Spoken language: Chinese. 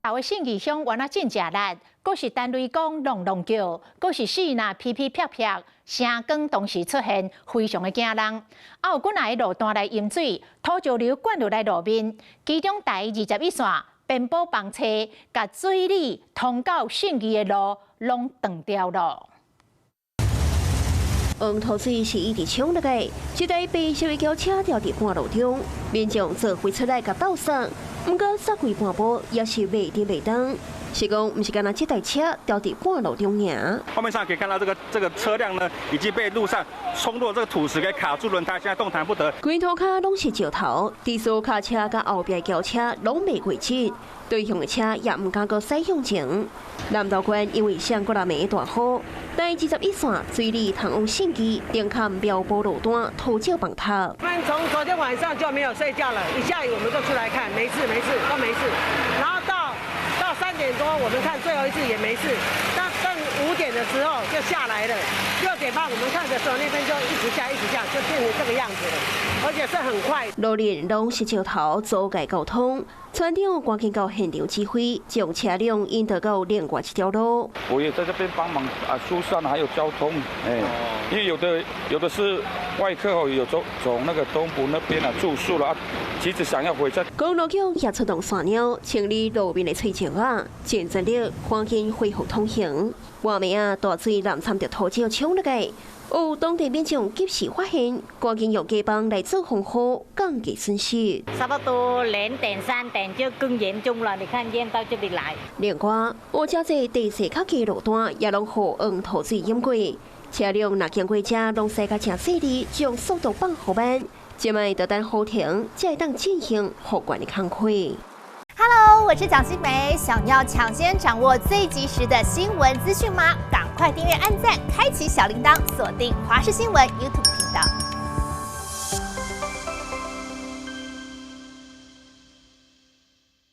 台的信义乡原来真正力，阁是单位讲隆隆叫，阁是水呐噼噼啪啪，声光同时出现，非常的惊人。有几来路段来淹水，土石流灌入来路面，其中第21线边坡房车，甲水里通到信义的路拢断掉了。 黄土水是一直冲入来，一台白色的轿车掉伫半路中，民众坐飞出来甲斗送，不过煞过半步也是袂得袂当。是讲，不是干那这台车掉伫半路中尔。画面上可以看到，这个车辆呢，已经被路上冲落这个土石给卡住轮胎，现在动弹不得。规涂骹拢是石头，低速卡车甲后边轿车拢未过直，对向的车也唔敢搁驶向前。南道关因为上过来梅大雨，第21线水里通往信义顶坎标坡路段土石崩塌。我们从昨天晚上就没有睡觉了，一下雨我们就出来看，没事都没事，然后到3点多我们看最后一次也没事，但5点的时候就下来了，6点半我们看的时候那边就一直下，就变成这个样子了，而且是很快。路面拢是石头阻碍交通，船长赶紧到现场指挥，将车辆引导到另外一条路。我也在这边帮忙疏散还有交通，因为有的是外客哦，有从那个东部那边住宿了其实想要回家。公路局也出动山鸟清理路面的碎石见证了赶紧恢复通行。外面大水淋参着土石冲入来，有当地民众及时发现，赶紧用街帮来做防护，降低损失。差不多2点3点就更严重了，你看淹到这里来。另外，有这些地势较低路段也拢互黄土水淹过，车辆若经过这拢驶甲正细致，将速度放好慢，即卖就等好停，才会当进行后管的工课。Hello， 我是蒋欣梅。想要抢先掌握最及时的新闻资讯吗？赶快订阅、按赞、开启小铃铛，锁定华视新闻 YouTube 频道。